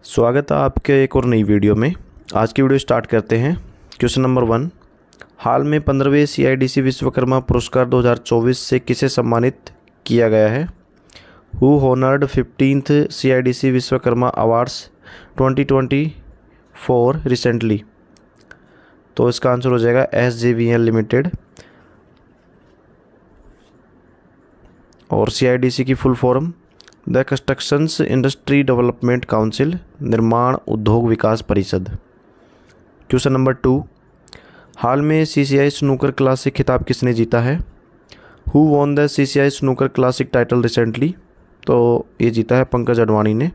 स्वागत है आपके एक और नई वीडियो में। आज की वीडियो स्टार्ट करते हैं। क्वेश्चन नंबर 1, हाल में 15वें CIDC विश्वकर्मा पुरस्कार 2024 से किसे सम्मानित किया गया है? Who honoured 15th CIDC Vishwakarma awards 2024 recently? तो इसका आंसर हो जाएगा SJVN लिमिटेड। और CIDC की full form the constructions industry development council, निर्माण उद्योग विकास परिषद। क्वेश्चन नंबर 2, हाल में CCI स्नूकर क्लासिक खिताब किसने जीता है? Who won the CCI snooker classic title recently? तो ये जीता है पंकज अडवाणी ने।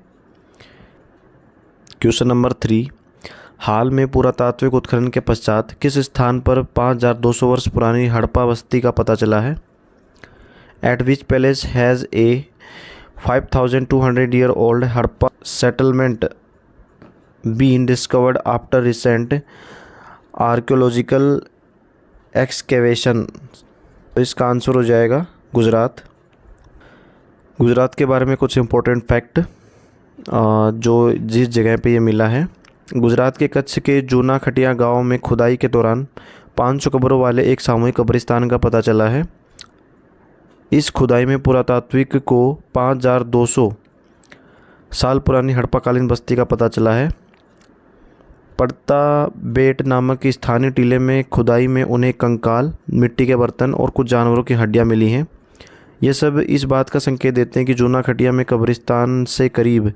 क्वेश्चन नंबर 3, हाल में पुरातात्विक उत्खनन के पश्चात किस स्थान पर 5200 वर्ष पुरानी हड़प्पा बस्ती का पता चला है? Eight which palace has a 5200 year old Harappa settlement been discovered after recent archaeological excavation? तो इसका आंसर हो जाएगा गुजरात। गुजरात के बारे में कुछ इम्पोर्टेंट फैक्ट जो जिस जगह पे ये मिला है। गुजरात के कच्छ के जूना खटिया गांव में खुदाई के दौरान 500 कब्रों वाले एक सामूहिक कब्रिस्तान का पता चला है। इस खुदाई में पुरातात्विक को 5200 साल पुरानी हड़प्पाकालीन बस्ती का पता चला है। पड़ता बेट नामक स्थानीय टीले में खुदाई में उन्हें कंकाल, मिट्टी के बर्तन और कुछ जानवरों की हड्डियां मिली हैं। ये सब इस बात का संकेत देते हैं कि जूना खटिया में कब्रिस्तान से करीब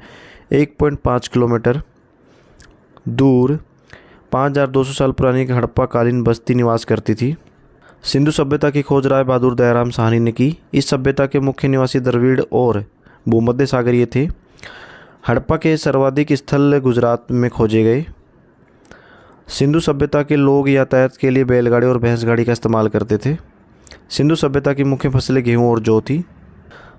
1.5 किलोमीटर दूर 5200 साल पुरानी हड़प्पाकालीन बस्ती निवास करती थी। सिंधु सभ्यता की खोज राय बहादुर दयाराम साहनी ने की। इस सभ्यता के मुख्य निवासी द्रविड़ और भूमध्य सागरीय थे। हड़प्पा के सर्वाधिक स्थल गुजरात में खोजे गए। सिंधु सभ्यता के लोग यातायात के लिए बैलगाड़ी और भैंसगाड़ी का इस्तेमाल करते थे। सिंधु सभ्यता की मुख्य फसलें गेहूँ और जौ थी।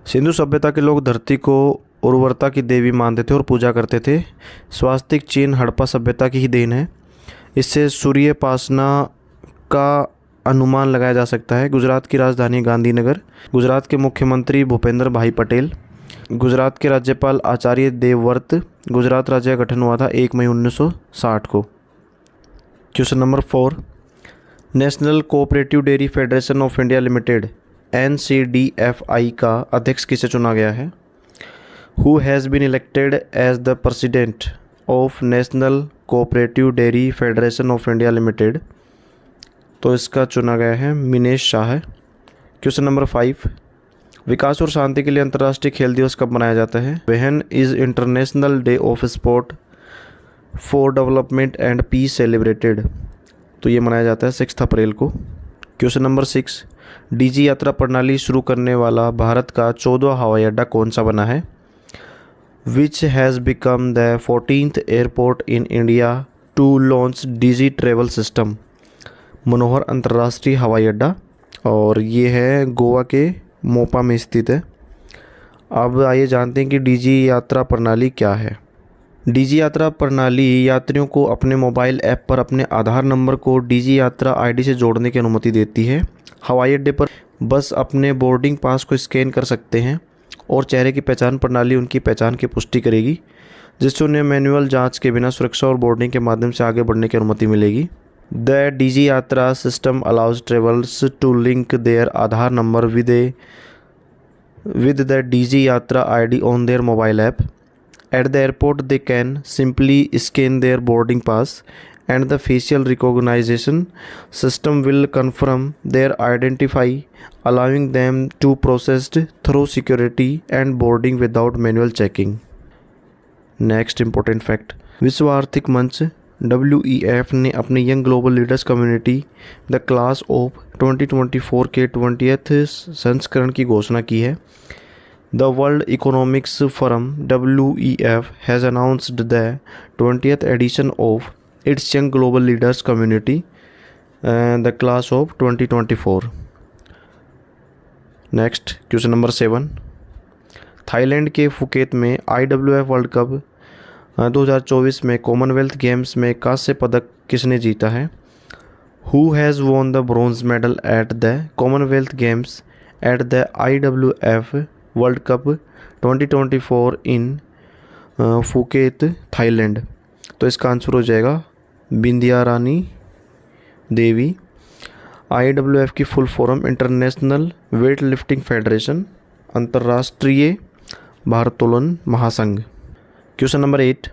सिंधु सभ्यता के लोग धरती को उर्वरता की देवी मानते थे और पूजा करते थे। स्वास्तिक चिन्ह हड़प्पा सभ्यता की ही देन है। इससे सूर्योपासना का अनुमान लगाया जा सकता है। गुजरात की राजधानी गांधीनगर। गुजरात के मुख्यमंत्री भूपेंद्र भाई पटेल। गुजरात के राज्यपाल आचार्य देवव्रत। गुजरात राज्य का गठन हुआ था 1 मई 1960 को। Question number 4, national cooperative dairy federation of India limited NCDFI का अध्यक्ष किसे चुना गया है? Who has been elected as the president of national cooperative dairy federation of India limited? तो इसका चुना गया है मिनेश शाह है। क्वेश्चन नंबर 5, विकास और शांति के लिए अंतर्राष्ट्रीय खेल दिवस कब मनाया जाता है? When is international day of sport for development and peace celebrated? तो ये मनाया जाता है 6 अप्रैल को। क्वेश्चन नंबर 6, DG यात्रा प्रणाली शुरू करने वाला भारत का 14वां हवाई अड्डा कौन सा बना है? Which has become the 14th airport in India to launch DG travel system? Manohar अंतर्राष्ट्रीय हवाई अड्डा, और ये है गोवा के मोपा में स्थित है। अब आइए जानते हैं कि DG यात्रा प्रणाली क्या है। DG यात्रा प्रणाली यात्रियों को अपने मोबाइल ऐप पर अपने आधार नंबर को DG यात्रा ID से जोड़ने की अनुमति देती है। हवाई अड्डे पर बस अपने बोर्डिंग पास को स्कैन कर सकते हैं और चेहरे की पहचान प्रणाली उनकी पहचान की पुष्टि करेगी, जिससे उन्हें मैनुअल जांच के बिना सुरक्षा और बोर्डिंग के माध्यम से आगे बढ़ने की अनुमति मिलेगी। The DG Yatra system allows travelers to link their Aadhaar number with the DG Yatra ID on their mobile app. At the airport, they can simply scan their boarding pass, and the facial recognition system will confirm their identity, allowing them to proceed through security and boarding without manual checking. Next important fact: विश्व आर्थिक मंच WEF ने अपने young global leaders community the class of 2024 के 20th संस्करण की घोषणा की है। The world economics forum WEF has announced the 20th edition of its young global leaders community the class of 2024। Next question number 7, Thailand के Phuket में IWF world cup 2024 में Commonwealth games में कांस्य पदक किसने जीता है? Who has won the bronze medal at the Commonwealth games at the IWF world cup 2024 in Phuket Thailand. तो इसका आंसर हो जाएगा बिंदिया रानी देवी। IWF की full form international weight lifting federation, अंतर्राष्ट्रीय भारोत्तोलन महासंघ। क्वेश्चन नंबर 8,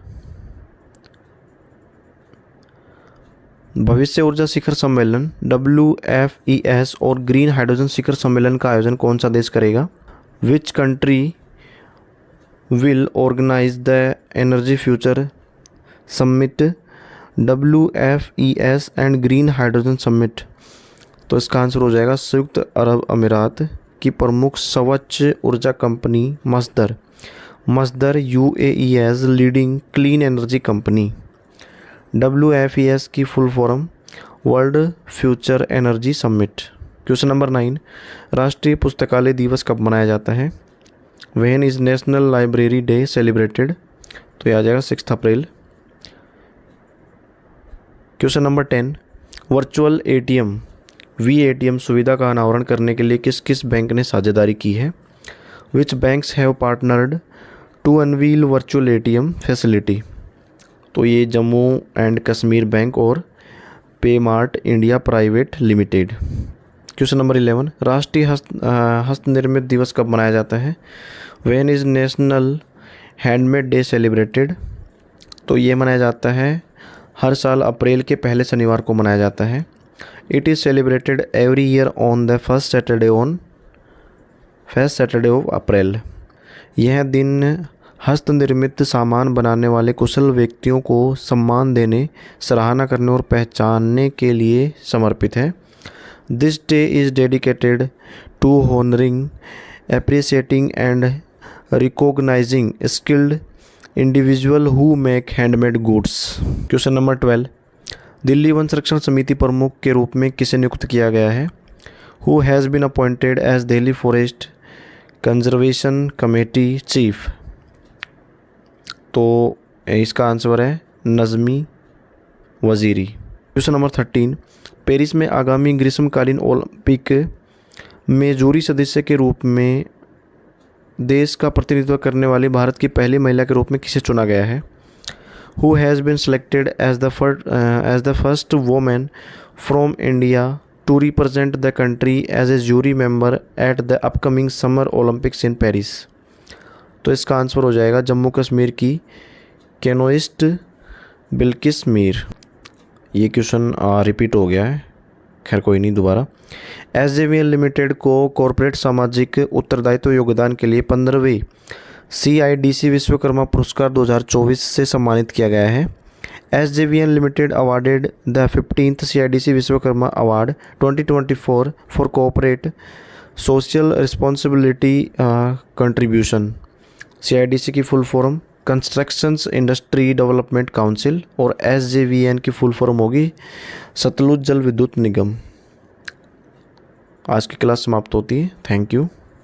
भविष्य ऊर्जा शिखर सम्मेलन WFES और ग्रीन हाइड्रोजन शिखर सम्मेलन का आयोजन कौन सा देश करेगा? Which country will organize the energy future summit WFES and green hydrogen summit? तो इसका आंसर हो जाएगा संयुक्त अरब अमीरात की प्रमुख स्वच्छ ऊर्जा company Masdar UAE leading clean energy company. WFES की full form world future energy summit. Question number 9, राष्ट्रीय पुस्तकालय दिवस कब मनाया जाता है? When is national library day celebrated? तो यह आ जाएगा 6 April. Question number 10, virtual ATM VATM सुविधा का अनावरण करने के लिए किस किस बैंक ने साझेदारी की है? Which banks have partnered to unveil virtual ATM facility? तो ये जम्मू एंड कश्मीर बैंक और Paymart India private limited. Question number 11, राष्ट्रीय हस्तनिर्मित दिवस कब मनाया जाता है? When is national handmade day celebrated? तो ये मनाया जाता है हर साल अप्रैल के पहले शनिवार को मनाया जाता है। It is celebrated every year on the first Saturday of April. यह दिन हस्तनिर्मित सामान बनाने वाले कुशल व्यक्तियों को सम्मान देने, सराहना करने और पहचानने के लिए समर्पित है। This day is dedicated to honouring, appreciating and recognizing skilled individual who make handmade goods. Question number 12, Delhi वन संरक्षण समिति प्रमुख के रूप में किसे नियुक्त किया गया है? Who has been appointed as Delhi forest conservation committee chief? तो इसका आंसर है Nazmi Waziri. Question number 13, Paris में आगामी ग्रीष्मकालीन ओलंपिक में जूरी सदस्य के रूप में देश का प्रतिनिधित्व करने वाली भारत की पहली महिला के रूप में किसे चुना गया है? Who has been selected as the first women from India to represent the country as a jury member at the upcoming summer Olympics in Paris? तो इसका आंसर हो जाएगा जम्मू कश्मीर की कैनोइस्ट बिल्किस मीर। ये क्वेश्चन रिपीट हो गया है, खैर कोई नहीं, दोबारा। SJVN लिमिटेड को कॉरपोरेट सामाजिक उत्तरदायित्व योगदान के लिए 15वें CIDC विश्वकर्मा पुरस्कार 2024 से सम्मानित किया गया है। SJVN limited awarded the 15th CIDC Vishwakarma award 2024 for corporate social responsibility contribution. CIDC की full form constructions industry development council और SJVN की फुल फॉर्म होगी सतलुज जल विद्युत निगम। आज की क्लास समाप्त होती है। Thank you.